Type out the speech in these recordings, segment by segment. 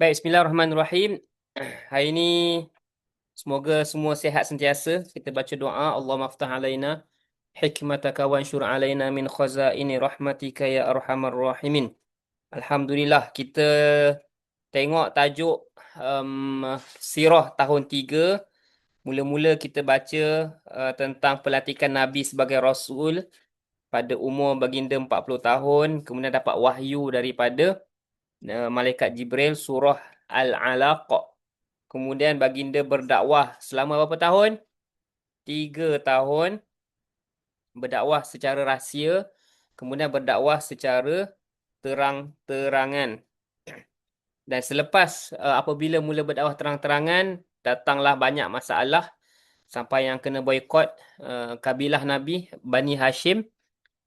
Baik, bismillahirrahmanirrahim. Hari ini semoga semua sihat sentiasa. Kita baca doa, Allahumma aftah alaina hikmataka wansyur alaina min khazaini rahmatika ya arhamar rahimin. Alhamdulillah, kita tengok tajuk Sirah tahun 3. Mula-mula kita baca tentang pelantikan Nabi sebagai Rasul pada umur baginda 40 tahun. Kemudian dapat wahyu daripada Malaikat Jibril, surah Al-Alaq. Kemudian baginda berdakwah selama berapa tahun? 3 tahun berdakwah secara rahsia, kemudian berdakwah secara terang-terangan. Dan selepas apabila mula berdakwah terang-terangan, datanglah banyak masalah sampai yang kena boikot kabilah Nabi Bani Hashim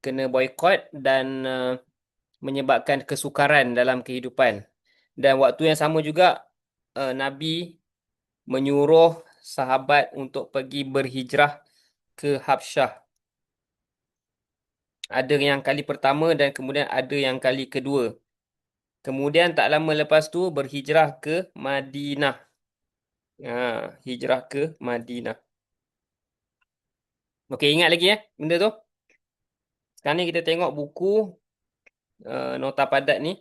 kena boikot dan menyebabkan kesukaran dalam kehidupan. Dan waktu yang sama juga Nabi menyuruh sahabat untuk pergi berhijrah ke Habsyah. Ada yang kali pertama dan kemudian ada yang kali kedua. Kemudian tak lama lepas tu berhijrah ke Madinah. Hijrah ke Madinah. Okey, ingat lagi benda tu? Sekarang ni kita tengok buku nota padat ni.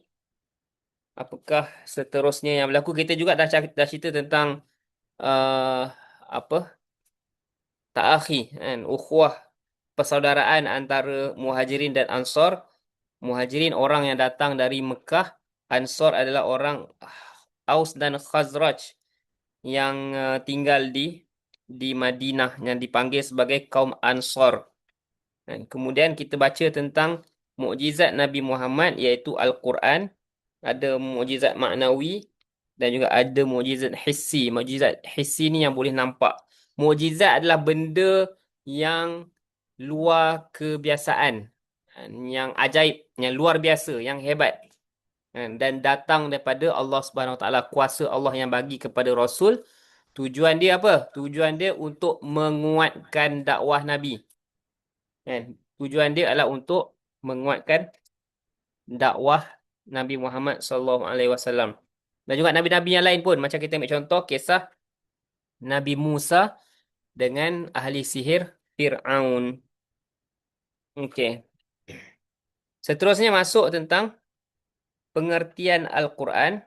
Apakah seterusnya yang berlaku? Kita juga dah cerita tentang uh, apa? Ta'akhi kan, ukhuwah, persaudaraan antara Muhajirin dan Ansar. Muhajirin orang yang datang dari Mekah, Ansar adalah orang Aus dan Khazraj yang tinggal di Madinah yang dipanggil sebagai kaum Ansar. Dan kemudian kita baca tentang mukjizat Nabi Muhammad iaitu Al-Quran, ada mukjizat maknawi dan juga ada mukjizat hissi. Mukjizat hissi ni yang boleh nampak. Mukjizat adalah benda yang luar kebiasaan, yang ajaib, yang luar biasa, yang hebat. Dan datang daripada Allah Subhanahu Wa Taala, kuasa Allah yang bagi kepada Rasul. Tujuan dia apa? Tujuan dia untuk menguatkan dakwah Nabi. Tujuan dia adalah untuk menguatkan dakwah Nabi Muhammad SAW. Dan juga nabi-nabi yang lain pun, macam kita ambil contoh kisah Nabi Musa dengan ahli sihir Fir'aun. Okey. Seterusnya masuk tentang pengertian Al-Quran.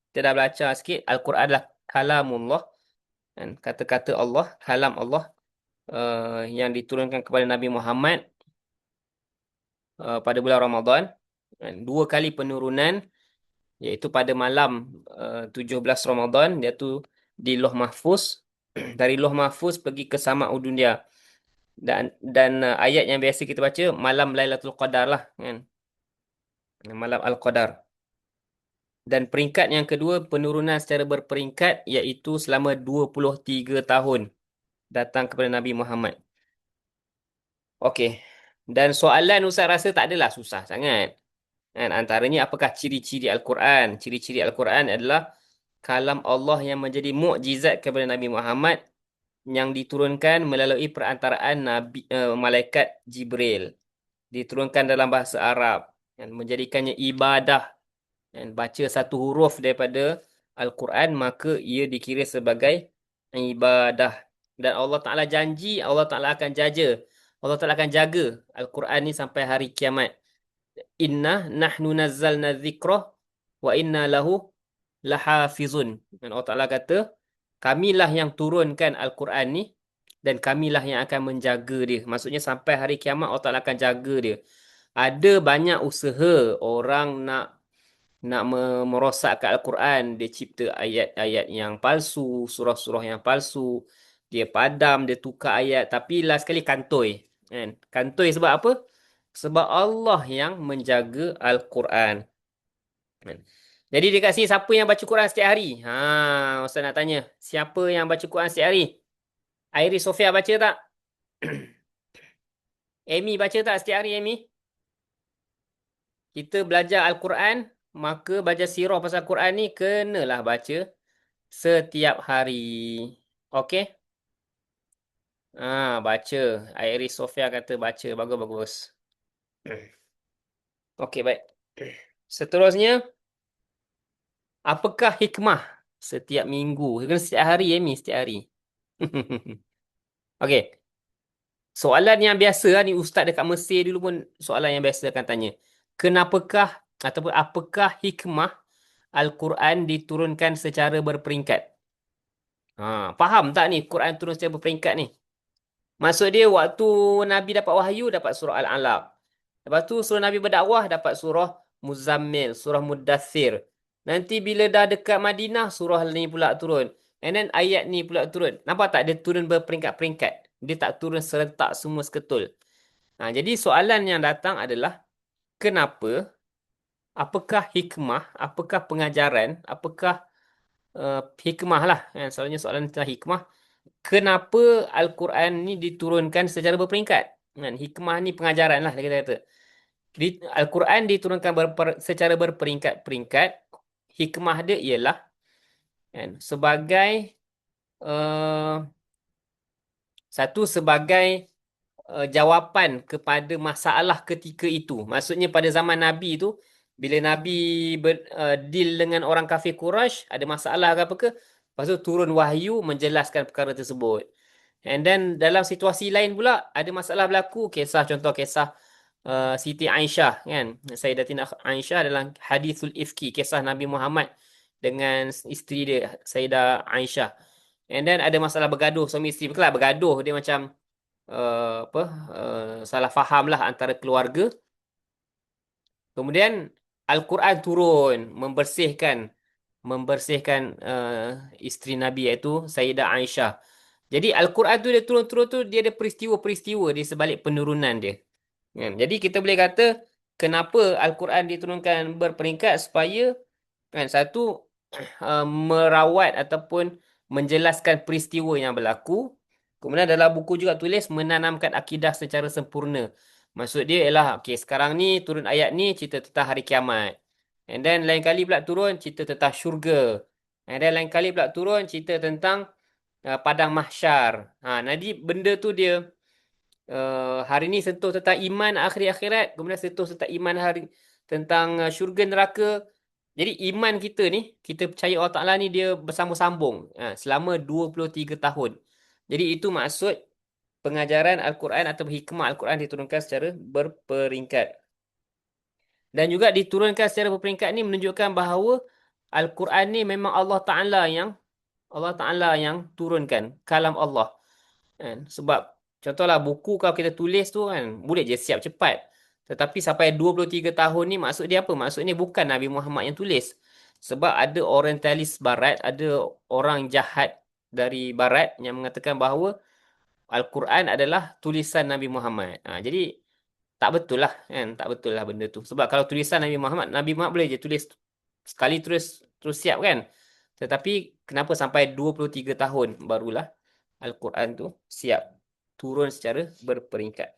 Kita dah belajar sikit. Al-Quran adalah kalamullah. Kata-kata Allah, kalam Allah yang diturunkan kepada Nabi Muhammad pada bulan Ramadan. 2 kali penurunan, iaitu pada malam 17 Ramadan, iaitu di Lauh Mahfuz. Dari Lauh Mahfuz pergi ke Sama'ud Dunia. Dan ayat yang biasa kita baca, malam Lailatul Qadar lah. Kan? Malam Al-Qadar. Dan peringkat yang kedua, penurunan secara berperingkat, iaitu selama 23 tahun datang kepada Nabi Muhammad. Okey. Dan soalan Ustaz rasa tak adalah susah sangat. Kan? Antaranya apakah ciri-ciri Al-Quran? Ciri-ciri Al-Quran adalah kalam Allah yang menjadi mukjizat kepada Nabi Muhammad yang diturunkan melalui perantaraan malaikat Jibril. Diturunkan dalam bahasa Arab dan menjadikannya ibadah. Dan baca satu huruf daripada Al-Quran maka ia dikira sebagai ibadah. Dan Allah Ta'ala janji Allah Ta'ala akan jaga. Allah Ta'ala akan jaga Al-Quran ni sampai hari kiamat. Inna nahnu nazzalna dhikrah wa inna lahu lahafizun. Dan Allah Ta'ala kata, kamilah yang turunkan Al-Quran ni dan kamilah yang akan menjaga dia. Maksudnya sampai hari kiamat Allah Ta'ala akan jaga dia. Ada banyak usaha orang nak merosakkan Al-Quran. Dia cipta ayat-ayat yang palsu, surah-surah yang palsu. Dia padam, dia tukar ayat. Tapi last sekali kantoi. Kan? Kantoi sebab apa? Sebab Allah yang menjaga Al-Quran. Kan? Jadi dekat sini siapa yang baca Quran setiap hari? Ustaz nak tanya. Siapa yang baca Quran setiap hari? Iris Sofia baca tak? Amy baca tak setiap hari, Amy? Kita belajar Al-Quran, maka belajar sirah pasal Quran ni kenalah baca setiap hari. Okey? Baca. Iris Sofia kata baca. Bagus, bagus. Okey, baik. Seterusnya, Apakah hikmah setiap minggu? Kena setiap hari ya, Mi? Setiap hari. Okey. Soalan yang biasa lah ni ustaz dekat Mesir dulu pun soalan yang biasa akan tanya. Kenapakah ataupun apakah hikmah Al-Quran diturunkan secara berperingkat? Faham tak ni Quran turun secara berperingkat ni? Maksud dia waktu Nabi dapat wahyu dapat surah Al-Alaq. Lepas tu surah Nabi berdakwah dapat surah Muzammil, surah Muddathir. Nanti bila dah dekat Madinah surah ni pula turun. And then ayat ni pula turun. Nampak tak dia turun berperingkat-peringkat? Dia tak turun serentak semua seketul. Jadi soalan yang datang adalah kenapa? Apakah hikmah? Apakah pengajaran? Apakah hikmah lah? Soalnya soalan tentang hikmah. Kenapa Al-Quran ni diturunkan secara berperingkat? Hikmah ni pengajaran lah dia kata. Al-Quran diturunkan secara berperingkat-peringkat. Hikmah dia ialah sebagai uh, sebagai jawapan kepada masalah ketika itu. Maksudnya pada zaman Nabi tu, bila Nabi deal dengan orang kafir Quraisy, ada masalah ke apa ke, lepas tu turun wahyu menjelaskan perkara tersebut. And then dalam situasi lain pula, ada masalah berlaku, contoh kisah Siti Aisyah kan. Sayyidatina Aisyah dalam hadithul ifki, kisah Nabi Muhammad dengan isteri dia, Sayyidah Aisyah. And then ada masalah bergaduh suami isteri. Bukanlah bergaduh, dia macam salah faham lah antara keluarga. Kemudian Al-Quran turun membersihkan isteri Nabi iaitu Sayyidah Aisyah. Jadi Al-Quran tu dia turun-turun tu dia ada peristiwa-peristiwa di sebalik penurunan dia. Jadi kita boleh kata kenapa Al-Quran diturunkan berperingkat supaya satu merawat ataupun menjelaskan peristiwa yang berlaku. Kemudian dalam buku juga tulis menanamkan akidah secara sempurna. Maksud dia ialah, sekarang ni turun ayat ni cerita tentang hari kiamat. And then lain kali pula turun cerita tentang syurga. And then lain kali pula turun cerita tentang padang mahsyar. Jadi benda tu dia hari ni sentuh tentang iman akhirat, kemudian sentuh tentang iman tentang syurga neraka. Jadi iman kita ni, kita percaya Allah Ta'ala ni dia bersambung-sambung selama 23 tahun. Jadi itu maksud pengajaran Al-Quran atau hikmah Al-Quran diturunkan secara berperingkat. Dan juga diturunkan secara berperingkat ni menunjukkan bahawa Al-Quran ni memang Allah Ta'ala yang turunkan. Kalam Allah. Sebab contohlah buku kalau kita tulis tu kan, boleh je siap cepat. Tetapi sampai 23 tahun ni maksud dia apa? Maksudnya bukan Nabi Muhammad yang tulis. Sebab ada orientalis barat, ada orang jahat dari barat yang mengatakan bahawa Al-Quran adalah tulisan Nabi Muhammad. Jadi tak betul lah kan? Tak betul lah benda tu. Sebab kalau tulisan Nabi Muhammad boleh je tulis sekali terus siap kan? Tetapi kenapa sampai 23 tahun barulah Al-Quran tu siap turun secara berperingkat.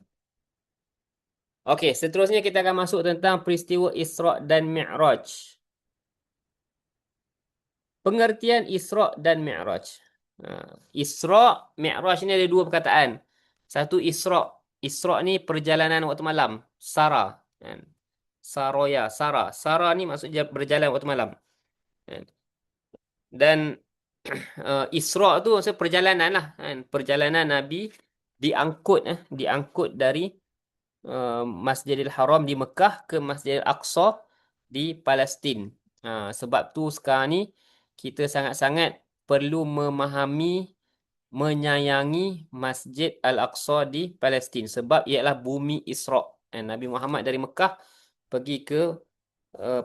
Okey, seterusnya kita akan masuk tentang peristiwa Isra' dan Mi'raj. Pengertian Isra' dan Mi'raj. Isra', Mi'raj ni ada dua perkataan. Satu Isra'. Isra' ni perjalanan waktu malam. Sara. Saroya, Sara. Sara ni maksudnya berjalan waktu malam. Dan Isra' tu maksudnya perjalanan lah. Perjalanan Nabi diangkut dari Masjidil Haram di Mekah ke Masjidil Aqsa di Palestin. Sebab tu sekarang ni kita sangat-sangat perlu memahami, menyayangi Masjid Al-Aqsa di Palestin. Sebab ialah bumi Isra'. Nabi Muhammad dari Mekah pergi ke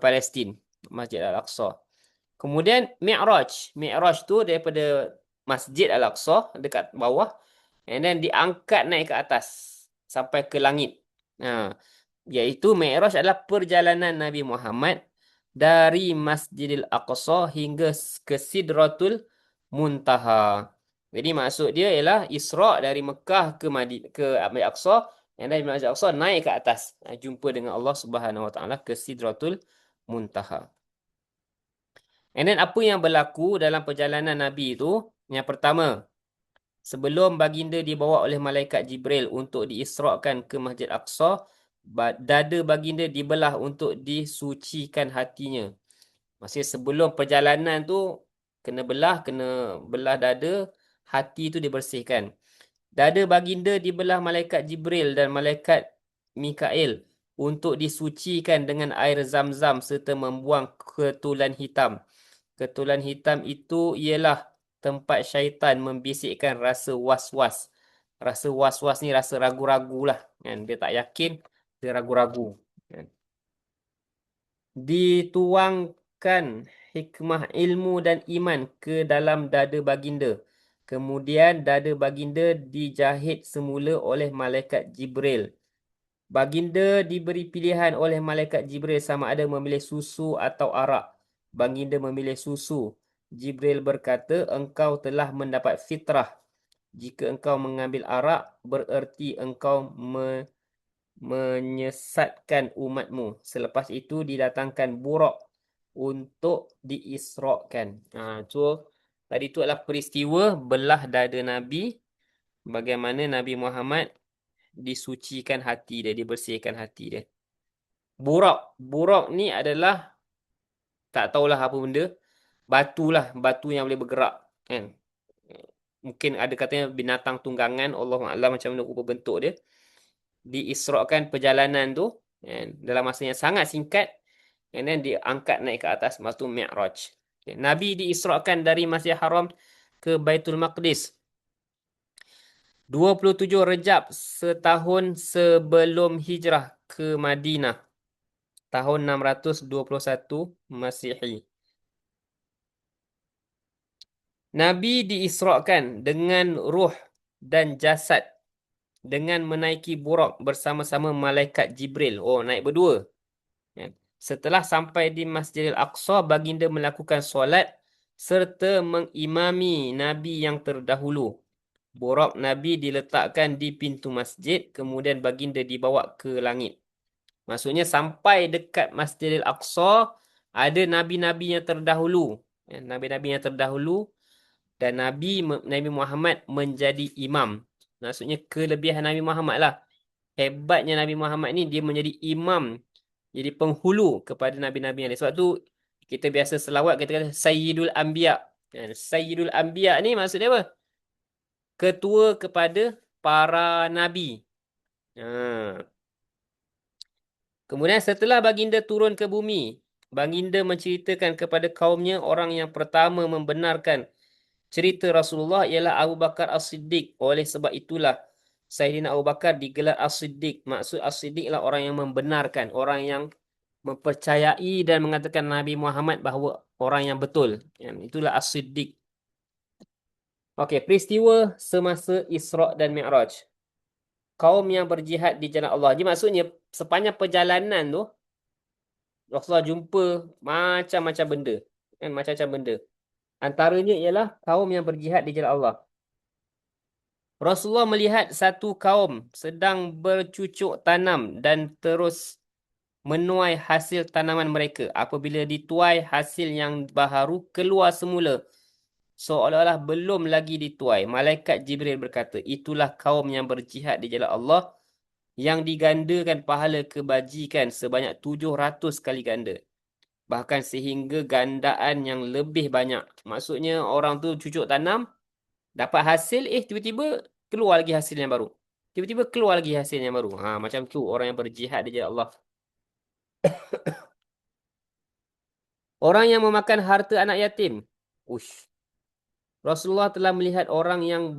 Palestin, Masjid Al-Aqsa. Kemudian Mi'raj. Mi'raj tu daripada Masjid Al-Aqsa dekat bawah. And then diangkat naik ke atas sampai ke langit. Iaitu Mi'raj adalah perjalanan Nabi Muhammad dari Masjidil Aqsa hingga ke Sidratul Muntaha. Jadi maksud dia ialah Isra' dari Mekah ke Masjid Aqsa, dan dari Masjid Aqsa naik ke atas, jumpa dengan Allah Subhanahu Wa Taala ke Sidratul Muntaha. And then apa yang berlaku dalam perjalanan Nabi itu? Yang pertama, sebelum baginda dibawa oleh malaikat Jibril untuk diisrakan ke Masjid Aqsa, dada baginda dibelah untuk disucikan hatinya. Maksudnya sebelum perjalanan tu kena belah dada, hati tu dibersihkan. Dada baginda dibelah malaikat Jibril dan malaikat Mikail untuk disucikan dengan air zam-zam serta membuang ketulan hitam. Ketulan hitam itu ialah tempat syaitan membisikkan rasa was-was. Rasa was-was ni rasa ragu-ragu lah. Kan? Dia tak yakin, dia ragu-ragu. Kan? Dituangkan hikmah ilmu dan iman ke dalam dada baginda. Kemudian dada baginda dijahit semula oleh malaikat Jibril. Baginda diberi pilihan oleh malaikat Jibril sama ada memilih susu atau arak. Baginda memilih susu. Jibril berkata, engkau telah mendapat fitrah. Jika engkau mengambil arak, bererti engkau menyesatkan umatmu. Selepas itu didatangkan buraq untuk diisrakan. So, tadi itu adalah peristiwa belah dada Nabi. Bagaimana Nabi Muhammad disucikan hati dia, dibersihkan hati dia. Buraq. Buraq ni adalah, tak tahulah apa benda. Batu lah, batu yang boleh bergerak. Kan? Mungkin ada katanya binatang tunggangan. Allahu'alam macam mana rupa bentuk dia. Diisrakan perjalanan tu dalam masa yang sangat singkat, and then diangkat naik ke atas, masa tu Mi'raj. Nabi diisrakan dari Masjidil Haram ke Baitul Maqdis 27 Rejab setahun sebelum hijrah ke Madinah, tahun 621 Masihi. Nabi diisrakan dengan ruh dan jasad dengan menaiki buraq bersama-sama malaikat Jibril. Oh, naik berdua. Setelah sampai di Masjidil Aqsa, baginda melakukan solat serta mengimami Nabi yang terdahulu. Buraq Nabi diletakkan di pintu masjid, kemudian baginda dibawa ke langit. Maksudnya sampai dekat Masjidil Aqsa, ada Nabi-Nabi yang terdahulu. Nabi-Nabi yang terdahulu dan Nabi Muhammad menjadi imam. Maksudnya kelebihan Nabi Muhammad lah. Hebatnya Nabi Muhammad ni, dia menjadi imam, jadi penghulu kepada Nabi-Nabi yang lain. Sebab tu kita biasa selawat, kita kata Sayyidul Anbiya. Sayyidul Anbiya ni maksudnya apa? Ketua kepada para Nabi. Kemudian setelah baginda turun ke bumi, baginda menceritakan kepada kaumnya orang yang pertama membenarkan cerita Rasulullah ialah Abu Bakar As-Siddiq. Oleh sebab itulah Sayyidina Abu Bakar digelar As-Siddiq. Maksud As-Siddiq lah orang yang membenarkan, orang yang mempercayai dan mengatakan Nabi Muhammad bahawa orang yang betul. Itulah As-Siddiq. Okey, peristiwa semasa Isra' dan Mi'raj. Kaum yang berjihad di jalan Allah. Jadi maksudnya sepanjang perjalanan tu Rasulullah jumpa macam-macam benda. Macam-macam benda. Antaranya ialah kaum yang berjihad di jalan Allah. Rasulullah melihat satu kaum sedang bercucuk tanam dan terus menuai hasil tanaman mereka. Apabila dituai, hasil yang baharu keluar semula, seolah-olah belum lagi dituai. Malaikat Jibril berkata, itulah kaum yang berjihad di jalan Allah, yang digandakan pahala kebajikan sebanyak 700 kali ganda. Bahkan sehingga gandaan yang lebih banyak. Maksudnya orang tu cucuk tanam, dapat hasil, tiba-tiba keluar lagi hasil yang baru. Tiba-tiba keluar lagi hasil yang baru. Macam tu orang yang berjihad di jalan Allah. Orang yang memakan harta anak yatim. Ush. Rasulullah telah melihat orang yang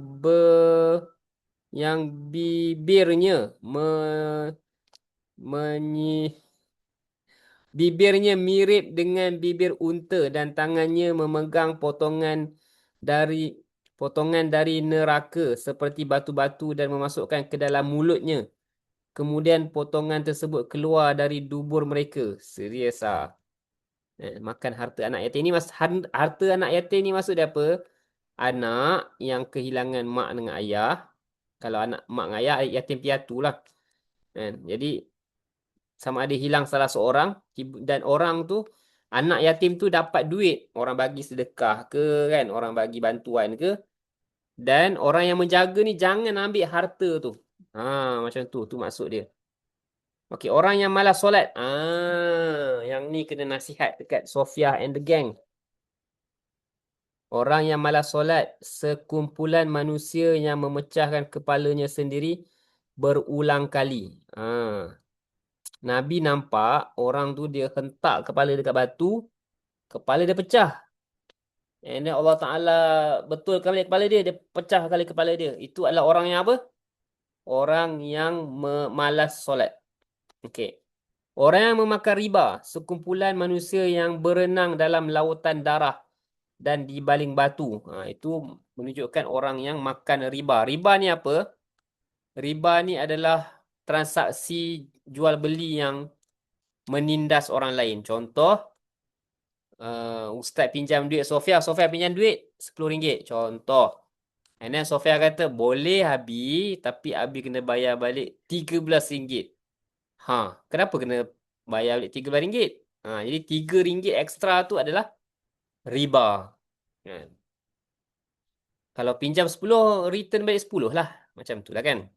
bibirnya bibirnya mirip dengan bibir unta dan tangannya memegang potongan dari neraka seperti batu-batu dan memasukkan ke dalam mulutnya. Kemudian potongan tersebut keluar dari dubur mereka. Serius ah. Makan harta anak yatim ni, harta anak yatim ni maksud dia apa? Anak yang kehilangan mak dengan ayah. Kalau anak mak dengan ayah, yatim piatu lah. Jadi sama ada hilang salah seorang, dan orang tu, anak yatim tu dapat duit, orang bagi sedekah ke kan, orang bagi bantuan ke, dan orang yang menjaga ni jangan ambil harta tu. Macam tu maksud dia. Okey, orang yang malas solat. Yang ni kena nasihat dekat Sofia and the gang. Orang yang malas solat, sekumpulan manusia yang memecahkan kepalanya sendiri berulang kali. Nabi nampak orang tu dia hentak kepala dekat batu, kepala dia pecah. And then Allah Ta'ala betulkan balik kepala dia, dia pecah kali kepala dia. Itu adalah orang yang apa? Orang yang malas solat. Okey. Orang yang memakan riba, sekumpulan manusia yang berenang dalam lautan darah dan dibaling batu. Itu menunjukkan orang yang makan riba. Riba ni apa? Riba ni adalah transaksi jual beli yang menindas orang lain. Contoh, Ustaz pinjam duit Sofia. Sofia pinjam duit RM10. Contoh. And then Sofia kata, boleh Abi, tapi Abi kena bayar balik RM13. Kenapa kena bayar balik RM13? Jadi RM3 ekstra tu adalah riba. Kan? Kalau pinjam 10, return balik 10 lah. Macam tu lah kan.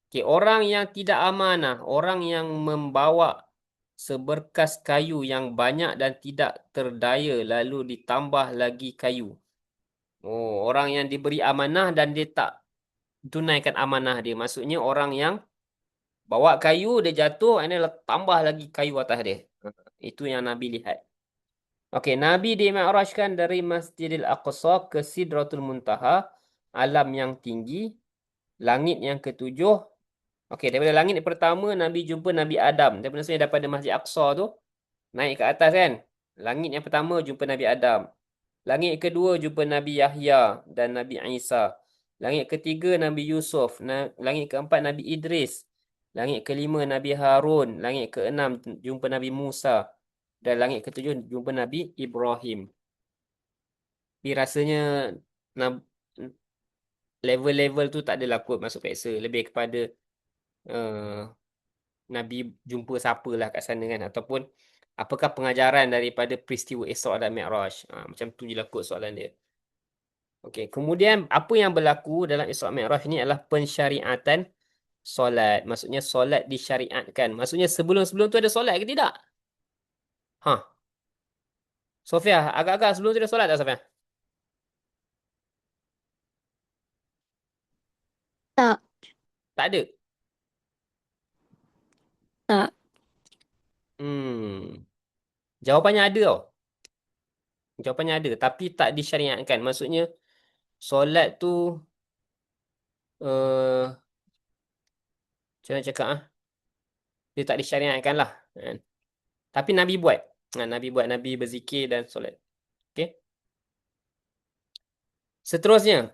Okay, orang yang tidak amanah, orang yang membawa seberkas kayu yang banyak dan tidak terdaya lalu ditambah lagi kayu. Orang yang diberi amanah dan dia tak tunaikan amanah dia. Maksudnya orang yang bawa kayu, dia jatuh, and then tambah lagi kayu atas dia. Itu yang Nabi lihat. Okey, Nabi dimi'rajkan dari Masjidil Aqsa ke Sidratul Muntaha, alam yang tinggi, langit yang ketujuh. Okey, daripada langit yang pertama, Nabi jumpa Nabi Adam. Daripada Masjid Aqsa tu, naik ke atas kan. Langit yang pertama, jumpa Nabi Adam. Langit kedua, jumpa Nabi Yahya dan Nabi Isa. Langit ketiga, Nabi Yusuf. Langit keempat, Nabi Idris. Langit kelima, Nabi Harun. Langit keenam, jumpa Nabi Musa. Dan langit ketujuh, jumpa Nabi Ibrahim. Tapi rasanya level-level tu tak adalah kot masuk peksa. Lebih kepada Nabi jumpa siapa lah kat sana kan. Ataupun apakah pengajaran daripada peristiwa Isra' dan Mi'raj. Macam tu je lah kot soalan dia. Okey, kemudian apa yang berlaku dalam Isra' Mi'raj ni adalah pensyariatan solat. Maksudnya solat disyariatkan. Maksudnya sebelum-sebelum tu ada solat ke tidak? Sofia, agak-agak sebelum tu ada solat tak Sofia? Tak, Tak ada. tak, Hmm. Jawapannya ada tau. Jawapannya ada. Tapi tak disyariatkan. Maksudnya solat tu macam mana cakap dia tak disyariatkan lah. Kan? Tapi Nabi buat. Nabi buat. Nabi berzikir dan solat. Okay. Seterusnya.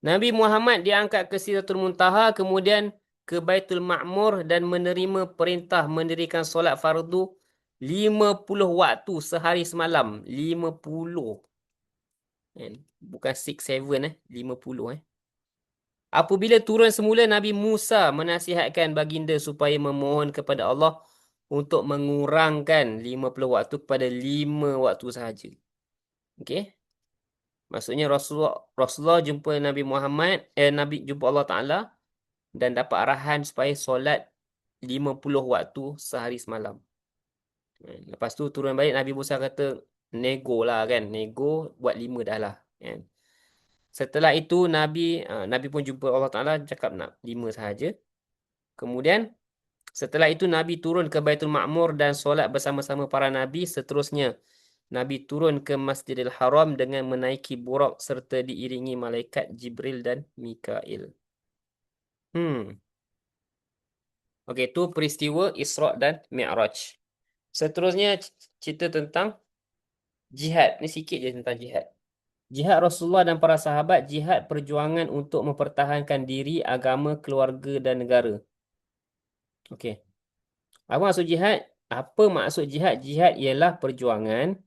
Nabi Muhammad diangkat ke Sidratul Muntaha. Kemudian ke Baitul Ma'mur dan menerima perintah mendirikan solat fardu 50 waktu sehari semalam. 50. Bukan 6, 7 50 Apabila turun semula, Nabi Musa menasihatkan baginda supaya memohon kepada Allah untuk mengurangkan 50 waktu kepada 5 waktu sahaja. Okey. Maksudnya Rasulullah jumpa Nabi Muhammad, Nabi jumpa Allah Ta'ala dan dapat arahan supaya solat 50 waktu sehari semalam. Lepas tu turun balik, Nabi Musa kata, nego lah kan. Nego buat 5 dah lah. Kan? Setelah itu Nabi pun jumpa Allah Ta'ala, cakap nak 5 sahaja. Kemudian setelah itu Nabi turun ke Baitul Ma'mur dan solat bersama-sama para Nabi. Seterusnya Nabi turun ke Masjidil Haram dengan menaiki burak serta diiringi malaikat Jibril dan Mikail. Okey, itu peristiwa Isra' dan Mi'raj. Seterusnya cerita tentang jihad. Ni sikit je tentang jihad. Jihad Rasulullah dan para sahabat, jihad perjuangan untuk mempertahankan diri, agama, keluarga dan negara. Okey. Apa maksud jihad? Apa maksud jihad? Jihad ialah perjuangan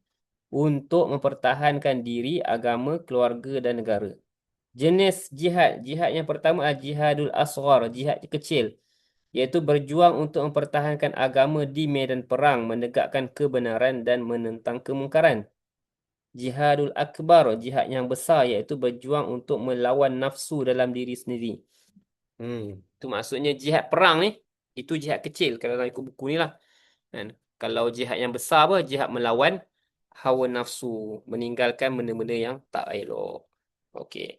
untuk mempertahankan diri, agama, keluarga dan negara. Jenis jihad. Jihad yang pertama adalah jihadul asghar, jihad kecil. Iaitu berjuang untuk mempertahankan agama di medan perang, menegakkan kebenaran dan menentang kemungkaran. Jihadul akbar, jihad yang besar, iaitu berjuang untuk melawan nafsu dalam diri sendiri. Itu maksudnya jihad perang ni. Itu jihad kecil kalau dalam ikut buku ni lah. Kan? Kalau jihad yang besar apa? Jihad melawan hawa nafsu, meninggalkan benda-benda yang tak elok. Okey.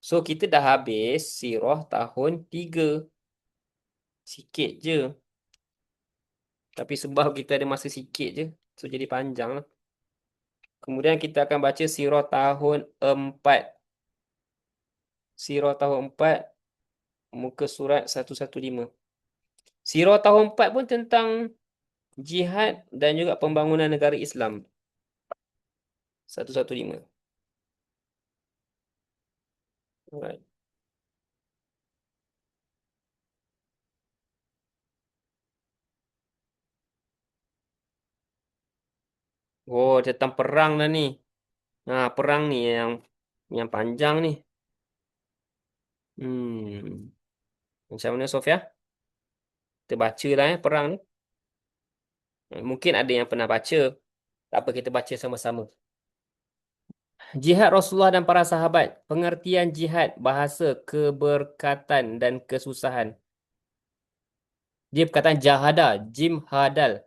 So kita dah habis sirah tahun 3. Sikit je. Tapi sebab kita ada masa sikit je, so jadi panjang lah. Kemudian kita akan baca sirah tahun 4. Sirah tahun 4, muka surat 115. Sirah tahun 4 pun tentang jihad dan juga pembangunan negara Islam. 115. Alright. Oh, tentang perang dah ni. Nah, perang ni yang panjang ni. Hmm. Macam mana Sofia? Kita baca lah perang ni. Mungkin ada yang pernah baca. Tak apa, kita baca sama-sama. Jihad Rasulullah dan para sahabat. Pengertian jihad, bahasa, keberkatan dan kesusahan. Dia perkataan jahada, jim hadal.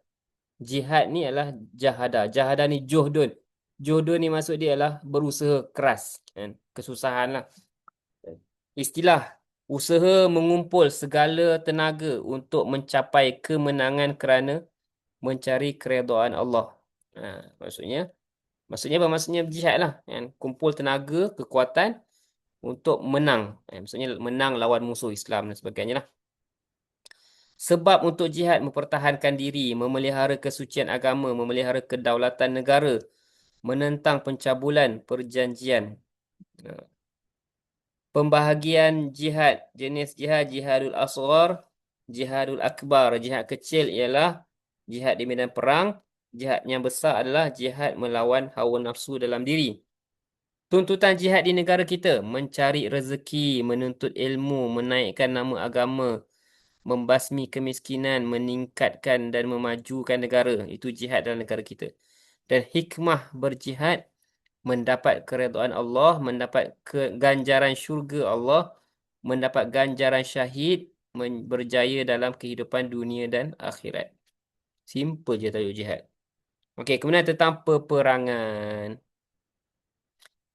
Jihad ni adalah jahada. Jahada ni juhdun. Juhdun ni maksud dia adalah berusaha keras. Kan? Kesusahan lah. Istilah usaha mengumpul segala tenaga untuk mencapai kemenangan kerana mencari keredaan Allah. Maksudnya apa? Maksudnya jihad lah. Kan? Kumpul tenaga, kekuatan untuk menang. Maksudnya menang lawan musuh Islam dan sebagainya lah. Sebab untuk jihad mempertahankan diri, memelihara kesucian agama, memelihara kedaulatan negara, menentang pencabulan perjanjian. Pembahagian jihad, jenis jihad, jihadul asghar, jihadul akbar. Jihad kecil ialah jihad di medan perang, jihad yang besar adalah jihad melawan hawa nafsu dalam diri. Tuntutan jihad di negara kita, mencari rezeki, menuntut ilmu, menaikkan nama agama, membasmi kemiskinan, meningkatkan dan memajukan negara. Itu jihad dalam negara kita. Dan hikmah berjihad, mendapat keredaan Allah, mendapat ganjaran syurga Allah, mendapat ganjaran syahid, berjaya dalam kehidupan dunia dan akhirat. Simple je tajuk jihad. Okey, kemudian tentang peperangan.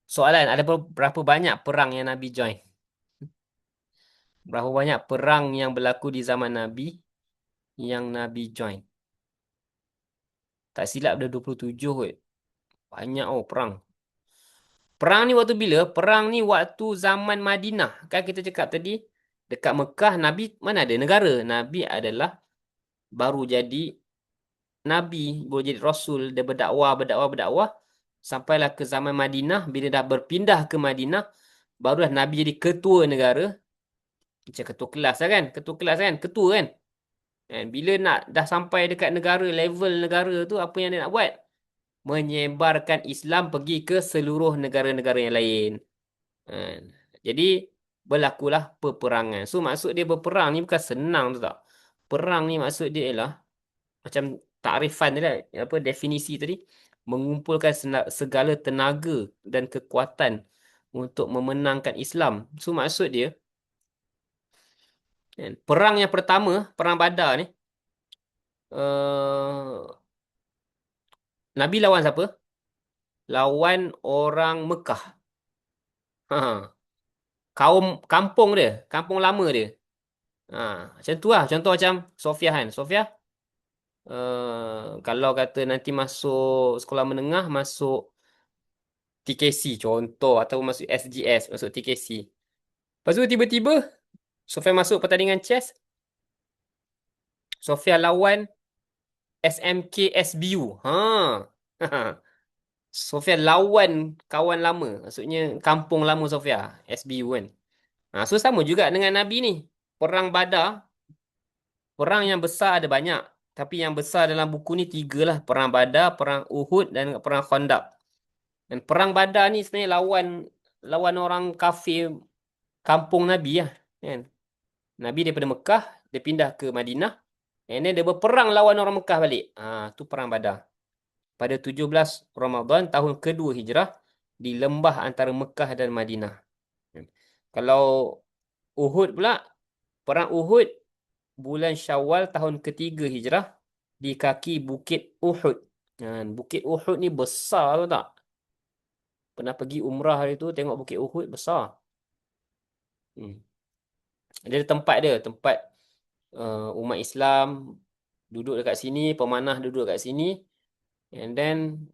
Soalan, ada berapa banyak perang yang Nabi join? Berapa banyak perang yang berlaku di zaman Nabi yang Nabi join? Tak silap ada 27 kot. Banyak perang. Perang ni waktu bila? Perang ni waktu zaman Madinah. Kan kita cakap tadi, dekat Mekah Nabi mana ada negara? Nabi adalah baru jadi Nabi, baru jadi Rasul. Dia berdakwah. Sampailah ke zaman Madinah. Bila dah berpindah ke Madinah, barulah Nabi jadi ketua negara. Macam ketua kelas lah kan? Ketua kelas kan? Ketua kan? Bila nak dah sampai dekat negara, level negara tu, apa yang dia nak buat? Menyebarkan Islam pergi ke seluruh negara-negara yang lain. Jadi berlakulah peperangan. So maksud dia berperang ni bukan senang tu tak. Perang ni maksud dia ialah macam takrifan tadi, apa definisi tadi, mengumpulkan segala tenaga dan kekuatan untuk memenangkan Islam. So maksud dia perang yang pertama, perang Badar ni, Nabi lawan siapa? Lawan orang Mekah. Ha. Kaum kampung dia, kampung lama dia. Macam tu lah. Contoh macam Sofia kan. Sofia, kalau kata nanti masuk sekolah menengah, masuk TKC contoh, atau masuk SGS, masuk TKC. Lepas tu tiba-tiba, Sofia masuk pertandingan chess, Sofia lawan SMK SBU. Sofia lawan kawan lama. Maksudnya kampung lama Sofia, SBU kan. So sama juga dengan Nabi ni. Perang Badar, perang yang besar ada banyak. Tapi yang besar dalam buku ni 3 lah. Perang Badar, Perang Uhud dan Perang Khandaq. Dan Perang Badar ni sebenarnya lawan orang kafir kampung Nabi lah. Kan? Nabi daripada Mekah, dia pindah ke Madinah. And then dia berperang lawan orang Mekah balik. Tu Perang Badar. Pada 17 Ramadan tahun kedua Hijrah, di lembah antara Mekah dan Madinah. Kalau Uhud pula, Perang Uhud bulan Syawal tahun ketiga Hijrah di kaki Bukit Uhud. Bukit Uhud ni besar tau tak? Pernah pergi umrah hari tu tengok Bukit Uhud besar. Hmm. Dia ada tempat dia, tempat umat Islam duduk dekat sini, pemanah duduk dekat sini. And then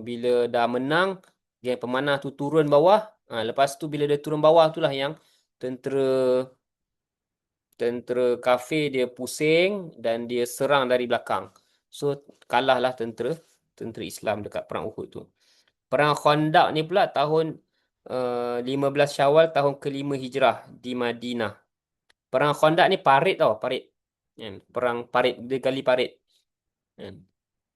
bila dah menang, dia pemanah tu turun bawah. Lepas tu bila dia turun bawah tu lah yang tentera tentera kafir dia pusing dan dia serang dari belakang. So kalahlah tentera tentera Islam dekat perang Uhud tu. Perang Khandaq ni pula tahun 15 Syawal tahun kelima Hijrah di Madinah. Perang Khandaq ni parit tau, parit. Kan? Perang parit, dia gali parit. Kan?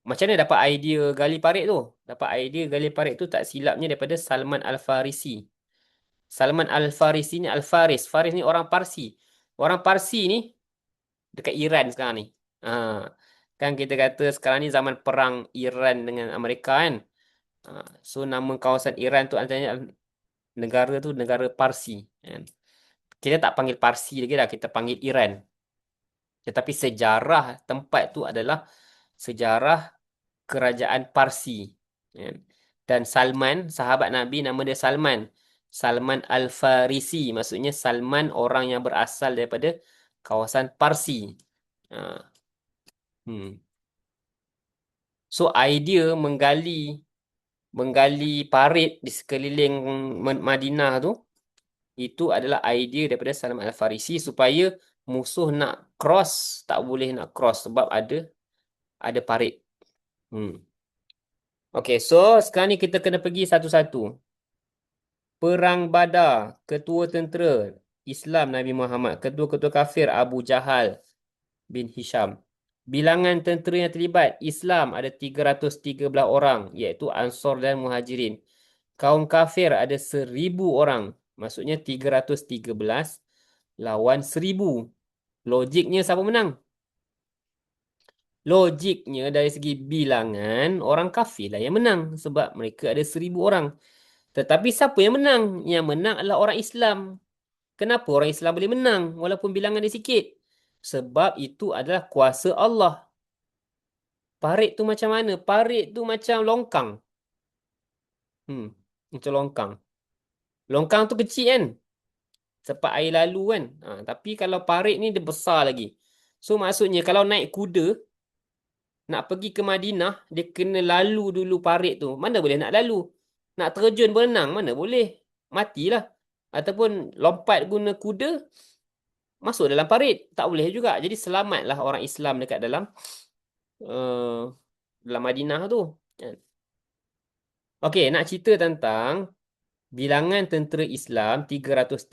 Macam mana dapat idea gali parit tu? Dapat idea gali parit tu tak silapnya daripada Salman Al-Farisi. Salman Al-Farisi ni Al-Faris. Faris ni orang Parsi. Orang Parsi ni dekat Iran sekarang ni. Ha. Kan kita kata sekarang ni zaman perang Iran dengan Amerika kan. So nama kawasan Iran tu antaranya negara tu negara Parsi. Kan. Kita tak panggil Parsi lagi dah. Kita panggil Iran. Tetapi sejarah tempat tu adalah sejarah kerajaan Parsi. Kan. Dan Salman, sahabat Nabi nama dia Salman. Salman Al-Farisi. Maksudnya Salman orang yang berasal daripada kawasan Parsi. Ha. Hmm. So idea menggali parit di sekeliling Madinah tu itu adalah idea daripada Salman Al-Farisi supaya musuh nak cross tak boleh nak cross sebab ada parit. Hmm. Okay, so sekarang ni kita kena pergi satu-satu. Perang Badar, ketua tentera Islam Nabi Muhammad, ketua-ketua kafir Abu Jahal bin Hisham. Bilangan tentera yang terlibat Islam ada 313 orang iaitu Ansar dan Muhajirin. Kaum kafir ada 1,000 orang. Maksudnya 313 lawan 1,000. Logiknya siapa menang? Logiknya dari segi bilangan orang kafir lah yang menang sebab mereka ada 1,000 orang. Tetapi siapa yang menang? Yang menang adalah orang Islam. Kenapa orang Islam boleh menang walaupun bilangan dia sikit? Sebab itu adalah kuasa Allah. Parit tu macam mana? Parit tu macam longkang. Hmm, macam longkang. Longkang tu kecil kan? Sepat air lalu kan? Tapi kalau parit ni dia besar lagi. So maksudnya kalau naik kuda, nak pergi ke Madinah, dia kena lalu dulu parit tu. Mana boleh nak lalu? Nak terjun berenang, mana boleh? Matilah. Ataupun lompat guna kuda, masuk dalam parit. Tak boleh juga. Jadi selamatlah orang Islam dekat uh, dalam Madinah tu. Kan? Okey, nak cerita tentang bilangan tentera Islam 313,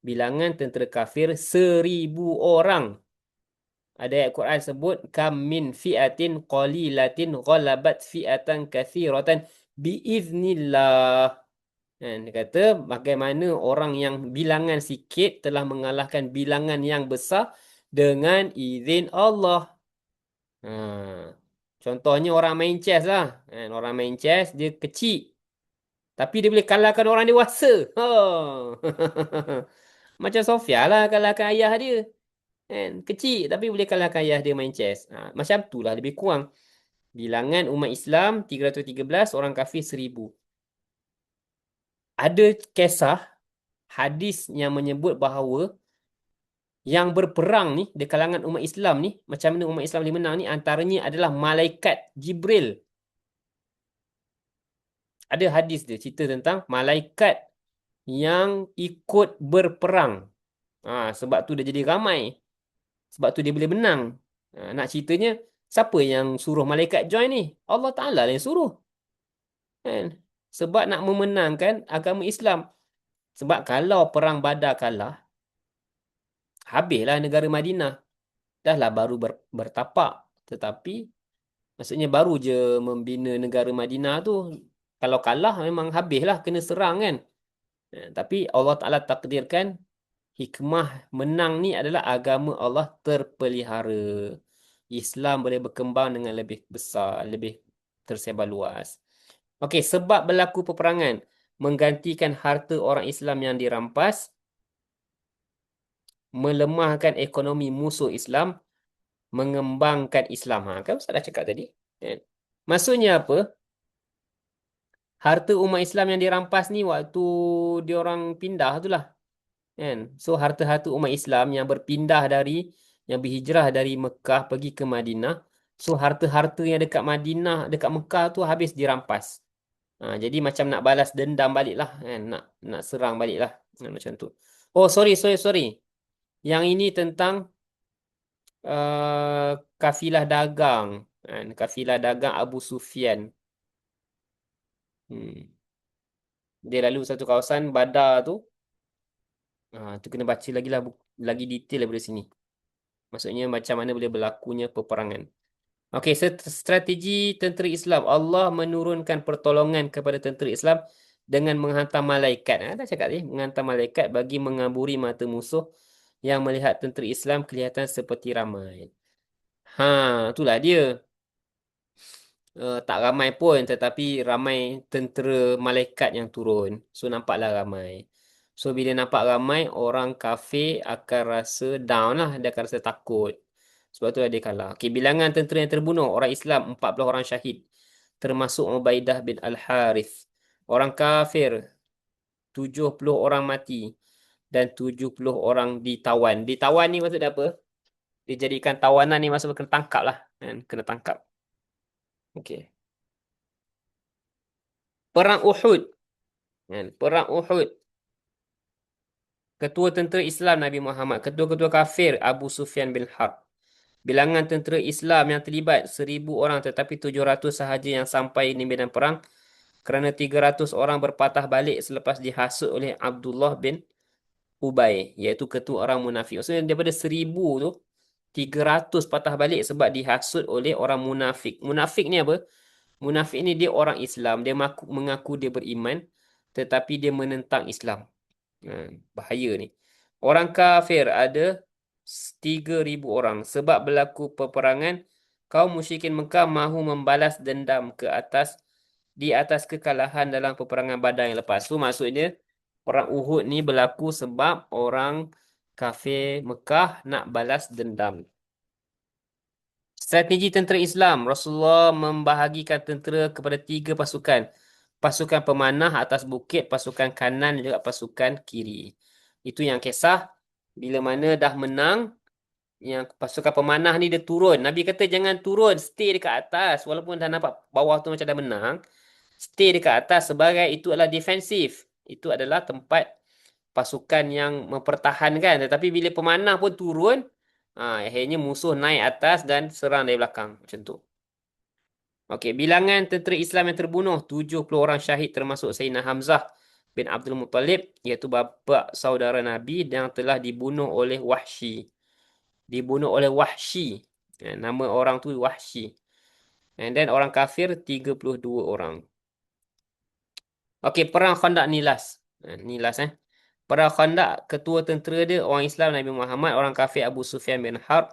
bilangan tentera kafir 1,000 orang. Ada ayat Quran sebut kam min fi'atin qalilatin ghalabat fi'atan katsiratan biiznillah. Dan dia kata bagaimana orang yang bilangan sikit telah mengalahkan bilangan yang besar dengan izin Allah. Ha. Contohnya orang main chess lah. Kan? Orang main chess dia kecil. Tapi dia boleh kalahkan orang dewasa. Oh. Macam Sofia lah kalahkan ayah dia. Kan? Kecil tapi boleh kalahkan ayah dia main chess. Macam tu lah lebih kurang. Bilangan umat Islam 313, orang kafir 1,000. Ada kisah hadis yang menyebut bahawa yang berperang ni di kalangan umat Islam ni, macam mana umat Islam boleh menang ni, antaranya adalah malaikat Jibril. Ada hadis dia cerita tentang malaikat yang ikut berperang. Sebab tu dia jadi ramai. Sebab tu dia boleh menang. Nak ceritanya, siapa yang suruh malaikat join ni? Allah Ta'ala lah yang suruh. Kan? Sebab nak memenangkan agama Islam. Sebab kalau perang Badar kalah, habislah negara Madinah. Dah lah baru bertapak. Tetapi, maksudnya baru je membina negara Madinah tu. Kalau kalah memang habislah, kena serang kan. Tapi Allah Ta'ala takdirkan hikmah menang ni adalah agama Allah terpelihara. Islam boleh berkembang dengan lebih besar, lebih tersebar luas. Okey, sebab berlaku peperangan menggantikan harta orang Islam yang dirampas, melemahkan ekonomi musuh Islam, mengembangkan Islam. Kan Ustaz dah cakap tadi. Kan? Maksudnya apa? Harta umat Islam yang dirampas ni waktu diorang pindah tu lah. Kan? So harta-harta umat Islam yang berpindah yang berhijrah dari Mekah pergi ke Madinah. So harta-harta yang dekat Madinah, dekat Mekah tu habis dirampas. Jadi macam nak balas dendam balik lah. Kan? Nak serang balik lah. Macam tu. Oh sorry. Yang ini tentang kafilah dagang. Kan? Kafilah dagang Abu Sufyan. Hmm. Dia lalu satu kawasan Badar tu. Tu kena baca lagi lah lagi detail daripada sini. Maksudnya macam mana boleh berlakunya peperangan. Okey, strategi tentera Islam. Allah menurunkan pertolongan kepada tentera Islam dengan menghantar malaikat. Dah cakap tadi, menghantar malaikat bagi mengaburi mata musuh yang melihat tentera Islam kelihatan seperti ramai. Itulah dia. Tak ramai pun, tetapi ramai tentera malaikat yang turun. So, nampaklah ramai. So, bila nampak ramai, orang kafir akan rasa down lah. Dia akan rasa takut. Sebab tu dia kalah. Okay, bilangan tentera yang terbunuh. Orang Islam, 40 orang syahid. Termasuk Ubaidah bin Al-Harith. Orang kafir, 70 orang mati. Dan 70 orang ditawan. Ditawan ni maksud apa? Dijadikan tawanan ni maksud kena tangkap lah. Kan? Kena tangkap. Okay. Perang Uhud. Kan? Perang Uhud. Ketua tentera Islam Nabi Muhammad. Ketua-ketua kafir Abu Sufyan bin Harb. Bilangan tentera Islam yang terlibat 1,000 orang tetapi 700 sahaja yang sampai di medan perang kerana 300 orang berpatah balik selepas dihasut oleh Abdullah bin Ubay, iaitu ketua orang munafik. Maksudnya daripada 1,000 tu 300 patah balik sebab dihasut oleh orang munafik. Munafik ni apa? Munafik ni dia orang Islam, dia mengaku dia beriman tetapi dia menentang Islam. Bahaya ni. Orang kafir ada 3,000 orang. Sebab berlaku peperangan, kaum musyrikin Mekah mahu membalas dendam di atas kekalahan dalam peperangan Badar yang lepas. So maksudnya, perang Uhud ni berlaku sebab orang kafir Mekah nak balas dendam. Strategi tentera Islam. Rasulullah membahagikan tentera kepada 3 pasukan. Pasukan pemanah atas bukit, pasukan kanan dan juga pasukan kiri. Itu yang kisah bila mana dah menang, yang pasukan pemanah ni dia turun. Nabi kata jangan turun, stay dekat atas. Walaupun dah nampak bawah tu macam dah menang, stay dekat atas sebagai itu adalah defensif. Itu adalah tempat pasukan yang mempertahankan. Tetapi bila pemanah pun turun, akhirnya musuh naik atas dan serang dari belakang. Macam tu. Okey, bilangan tentera Islam yang terbunuh, 70 orang syahid termasuk Sayyidina Hamzah bin Abdul Muttalib, iaitu bapa saudara Nabi yang telah dibunuh oleh Wahsy. Dibunuh oleh Wahsy. Nama orang tu Wahsy. And then orang kafir 32 orang. Okey, perang Khandaq ni last. Ni last Perang Khandaq, ketua tentera dia orang Islam Nabi Muhammad, orang kafir Abu Sufyan bin Harb.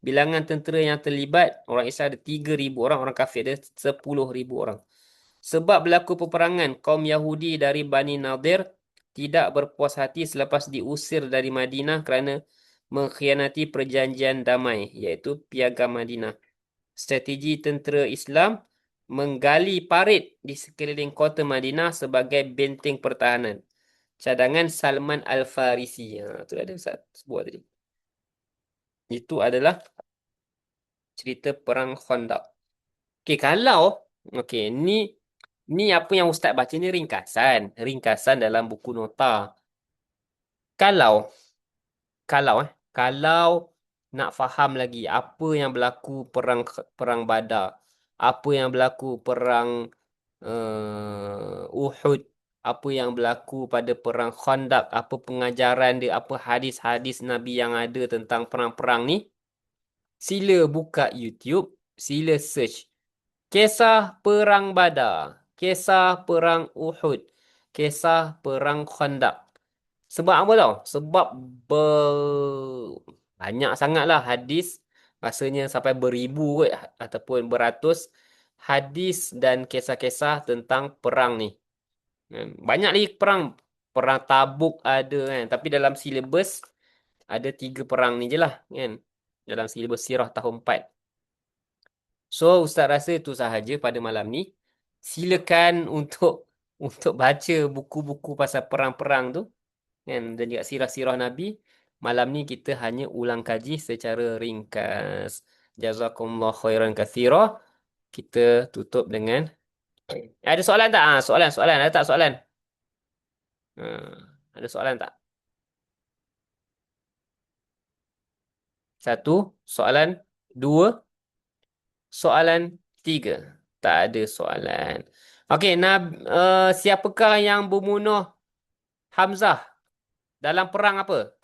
Bilangan tentera yang terlibat, orang Islam ada 3,000 orang, orang kafir ada 10,000 orang. Sebab berlaku peperangan, kaum Yahudi dari Bani Nadir tidak berpuas hati selepas diusir dari Madinah kerana mengkhianati perjanjian damai, iaitu Piagam Madinah. Strategi tentera Islam menggali parit di sekeliling kota Madinah sebagai benteng pertahanan. Cadangan Salman Al-Farisi. Itu ada Ustaz sebut tadi. Itu adalah cerita perang Khandaq. Okey, ni apa yang Ustaz baca ni ringkasan dalam buku nota. Kalau kalau nak faham lagi apa yang berlaku perang Badar, apa yang berlaku perang Uhud, apa yang berlaku pada perang Khandaq, apa pengajaran dia, apa hadis-hadis Nabi yang ada tentang perang-perang ni, sila buka YouTube, sila search kisah perang Badar, kisah perang Uhud, kisah perang Khandaq. Sebab apa tau? Sebab banyak sangatlah hadis, rasanya sampai beribu kot, ataupun beratus hadis dan kisah-kisah tentang perang ni. Banyak lagi perang. Perang Tabuk ada kan. Tapi dalam silibus Ada 3 perang ni je lah kan. Dalam silibus sirah tahun 4. So Ustaz rasa itu sahaja pada malam ni. Silakan untuk baca buku-buku pasal perang-perang tu kan, dan juga sirah-sirah Nabi. Malam ni kita hanya ulang kaji secara ringkas. Jazakumullah khairan katsira. Kita tutup dengan ada soalan tak? Soalan. Ada tak soalan? Ada soalan tak? Satu, soalan. Dua, soalan. Tiga. Tak ada soalan. Okey, siapakah yang membunuh Hamzah dalam perang apa?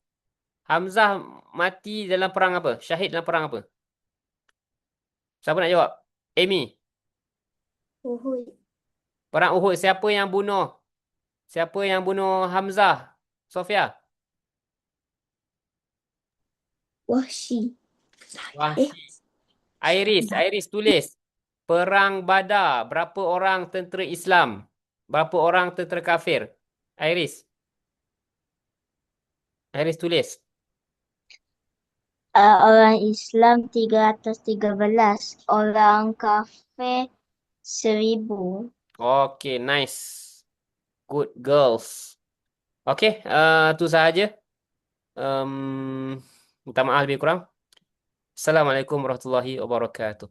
Hamzah mati dalam perang apa? Syahid dalam perang apa? Siapa nak jawab? Amy. Uhud. Perang Uhud. Siapa yang bunuh? Siapa yang bunuh Hamzah? Sofia. Wahsy. Eh, Wahsy. Iris tulis. Perang Badar. Berapa orang tentera Islam? Berapa orang tentera kafir? Iris. Iris tulis. orang Islam 313, orang kafir 1000. Okay, nice. Good girls. Okay, itu sahaja. Minta maaf lebih kurang. Assalamualaikum warahmatullahi wabarakatuh.